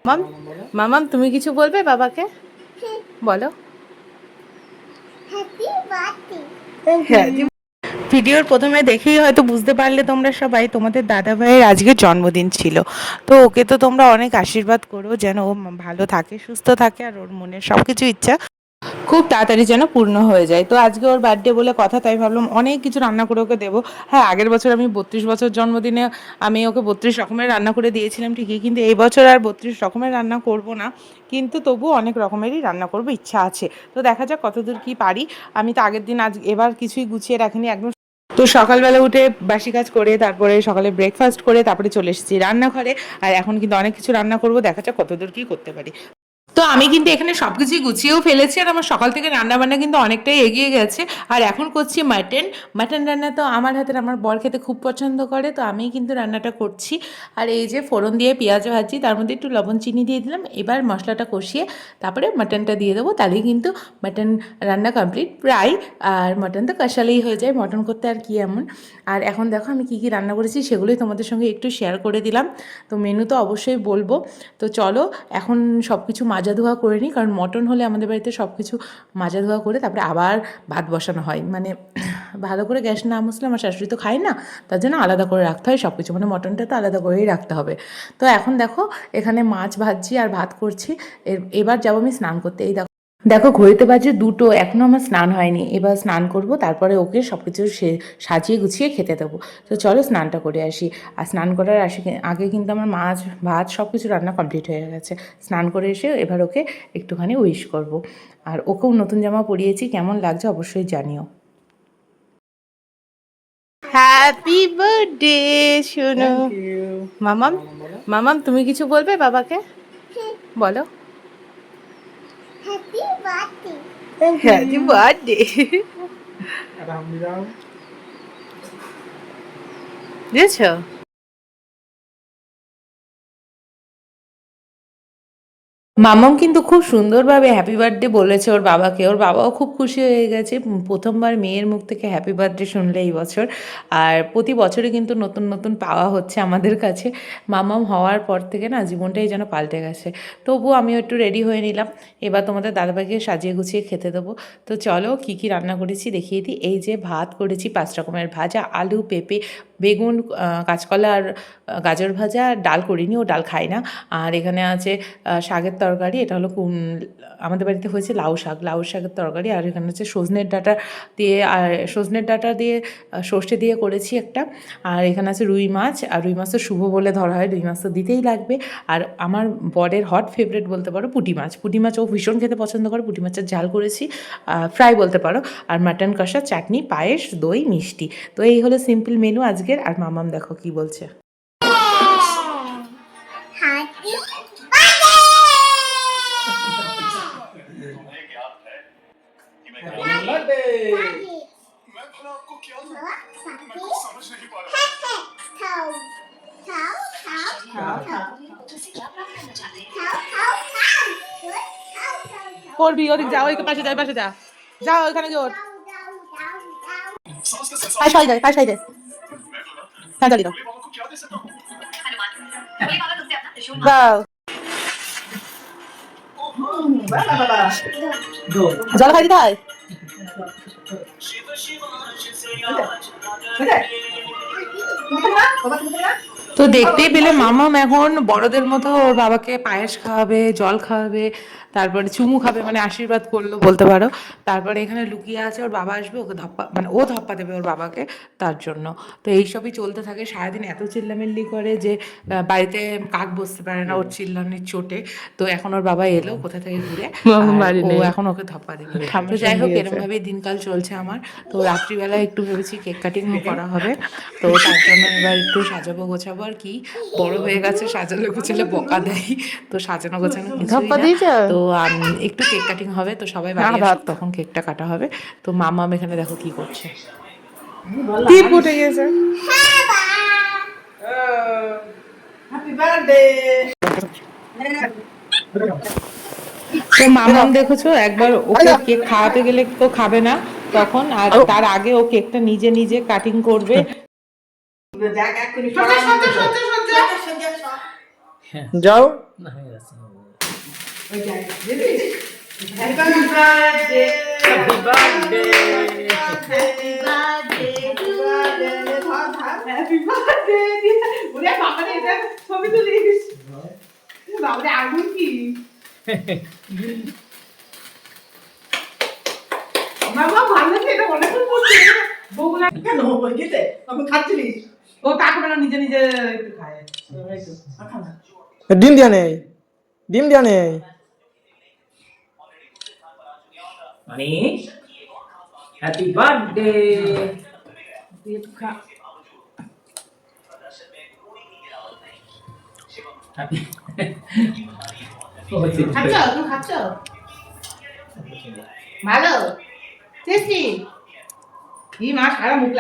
মাম মামাম তুমি কিছু বলবে বাবাকে? বলো। ভিডিওর প্রথমে দেখেই হয়তো বুঝতে পারলে তোমরা সবাই, তোমাদের দাদা ভাইয়ের আজকে জন্মদিন ছিল। তো ওকে তো তোমরা অনেক আশীর্বাদ করো যেন ও ভালো থাকে, সুস্থ থাকে, আর ওর মনের সব কিছু ইচ্ছা খুব তাড়াতাড়ি যেন পূর্ণ হয়ে যায়। তো আজকে ওর বার্থডে বলে কথা, তাই ভাবলাম অনেক কিছু রান্না করে ওকে দেবো। হ্যাঁ, আগের বছর আমি 32 বছর জন্মদিনে আমি ওকে 32 রকমের রান্না করে দিয়েছিলাম ঠিকই, কিন্তু এই বছর আর 32 রকমের রান্না করব না, কিন্তু তবু অনেক রকমেরই রান্না করব ইচ্ছা আছে। তো দেখা যাক কতদূর কি পারি। আমি তো আগের দিন এবার কিছুই গুছিয়ে রাখিনি একদম। তো সকালবেলা উঠে বাসি কাজ করে তারপরে সকালে ব্রেকফাস্ট করে তারপরে চলে এসেছি রান্নাঘরে। আর এখন কিন্তু অনেক কিছু রান্না করব, দেখা যাক কতদূর কি করতে পারি। তো আমি কিন্তু এখানে সবকিছুই গুছিয়েও ফেলেছি, আর আমার সকাল থেকে রান্না বান্না কিন্তু অনেকটাই এগিয়ে গেছে। আর এখন করছি মাটন রান্না। তো আমার হাতের আমার বর খেতে খুব পছন্দ করে, তো আমি কিন্তু রান্নাটা করছি। আর এই যে ফোড়ন দিয়ে পেঁয়াজ ভাজি, তার মধ্যে একটু লবণ চিনি দিয়ে দিলাম। এবার মশলাটা কষিয়ে তারপরে মাটনটা দিয়ে দেবো, তাহলেই কিন্তু মাটন রান্না কমপ্লিট প্রায়। আর মটন তো কষালেই হয়ে যায়, মটন করতে আর কি এমন। আর এখন দেখো আমি কী কী রান্না করেছি সেগুলোই তোমাদের সঙ্গে একটু শেয়ার করে দিলাম। তো মেনু তো অবশ্যই বলবো। তো চলো এখন সব কিছু মাজা ধোয়া করে নিই, কারণ মটন হলে আমাদের বাড়িতে সব কিছু মাজা ধোয়া করে তারপরে আবার ভাত বসানো হয়। মানে ভালো করে গ্যাস না মুছলে আমার শাশুড়ি তো খায় না, তার জন্য আলাদা করে রাখতে হয় সব কিছু, মানে মটনটা তো আলাদা করেই রাখতে হবে। তো এখন দেখো এখানে মাছ ভাজছি আর ভাত করছি। এবার যাবো আমি স্নান করতে। এই দেখো দেখো ঘড়িতে বাজে 2টো, এখনও আমার স্নান হয়নি। এবার স্নান করব, তারপরে ওকে সব কিছু সাজিয়ে গুছিয়ে খেতে দেবো। তো চলো স্নানটা করে আসি। আর স্নান করার আগে কিন্তু আমার মাছ ভাত সব কিছু রান্না কমপ্লিট হয়ে গেছে। স্নান করে এসে এবার ওকে একটুখানি উইশ করব। আর ওকেও নতুন জামা পরিয়েছি, কেমন লাগছে অবশ্যই জানিও। হ্যাপি বার্থডে শোনো। মামাম মামাম তুমি কিছু বলবে বাবাকে? বলো। Happy birthday. বুঝেছো? মামাম কিন্তু খুব সুন্দরভাবে হ্যাপি বার্থডে বলেছে ওর বাবাকে, ওর বাবাও খুব খুশি হয়ে গেছে প্রথমবার মেয়ের মুখ থেকে হ্যাপি বার্থডে শুনলে এই বছর। আর প্রতি বছরই কিন্তু নতুন নতুন পাওয়া হচ্ছে আমাদের কাছে। মামাম হওয়ার পর থেকে না জীবনটাই যেন পাল্টে গেছে। তবুও আমিও একটু রেডি হয়ে নিলাম, এবার তোমাদের দাদাভাইকে সাজিয়ে গুছিয়ে খেতে দেবো। তো চলো কী কী রান্না করেছি দেখিয়ে দিই। এই যে ভাত করেছি 5 রকমের ভাজা, আলু পেঁপে বেগুন কাঁচকলা আর গাজর ভাজা। ডাল করিনি, ও ডাল খায় না। আর এখানে আছে শাকের তরকারি, এটা হলো আমাদের বাড়িতে হয়েছে লাউ শাকের তরকারি। আর এখানে হচ্ছে সজনের ডাঁটা দিয়ে, আর সজনের ডাঁটা দিয়ে সর্ষে দিয়ে করেছি একটা। আর এখানে আছে রুই মাছ, আর রুই মাছ তো শুভ বলে ধরা হয়, রুই মাছ তো দিতেই লাগবে। আর আমার বরের হট ফেভারিট বলতে পারো পুঁটি মাছ ও ভীষণ খেতে পছন্দ করে, পুঁটি মাছের ঝাল করেছি, ফ্রাই বলতে পারো। আর মাটন কষা, চাটনি, পায়েস, দই, মিষ্টি। তো এই হলো সিম্পল মেনু আজকের। আর মামাম দেখো কি বলছে। করবি ওদিক যা, ওই পাশে যা, পাশে যা, যাও ওইখানে গিয়ে ওর পাশ হয়ে যায়, পাশ হয়ে যায়। হ্যাঁ চালিয়ে দাও। দাও জল খাই দিতে হয়। তো দেখতেই পেলে মামাম এখন বড়দের মতো ওর বাবাকে পায়েস খাওয়াবে, জল খাওয়াবে, তারপরে চুমু খাবে, মানে আশীর্বাদ করলো বলতে পারো। তারপরে এখানে লুকিয়ে আছে ওর বাবা আসবে, ওকে ধপ্পা, মানে ও ধপ্পা দেবে ওর বাবাকে, তার জন্য। তো এইসবই চলতে থাকে সারাদিন। এত চিল্লামিল্লি করে যে বাড়িতে কাক বসতে পারে না ওর চিল্লানির চোটে। তো এখন ওর বাবা এলো কোথা থেকে ঘুরে, আর ও এখন ওকে ধপ্পা দেবে। তো যাই হোক এরমভাবেই দিনকাল চলছে আমার। তো রাত্রিবেলা একটু ভেবেছি কেক কাটিং করা হবে, তো তার জন্য এবার একটু সাজাবো গোছাবো। আর কি বড় হয়ে গেছে, সাজালে গোছালে বকা দেয়, তো সাজানো গোছানো কিছুই না। তো একটু কেক কাটিং হবে, তো সবাই বাড়ি আসুক তখন কেকটা কাটা হবে। তো মামাম এখানে দেখো কি করছে। টিপ উঠে গেছে। Happy birthday. তো মামাম দেখেছো একবার ওকে কেক খাওয়াতে গেলে তো খাবে না তখন, আর তার আগে ও কেকটা নিজে নিজে কাটিং করবে। যাও। না হয়ে গেছে। Happy birthday happy birthday. Happy birthday ওরে বাবা রে এটা ছবি তুলিস বাবা রে আগুন কি বাবা ভালো আছে এটা অনেকক্ষণ পড়ছে বগুলা কেন গেছে তখন খাচ্ছিলিস ও তাকে না নিজে নিজে একটু খায় ডিম দিয়া নেই, ডিম দিয়া নেই। মানে হ্যাপি বার্থডে। খাচ্ছ তুমি খাচ্ছ ভালো টেস্টি এই মা সারা মুখ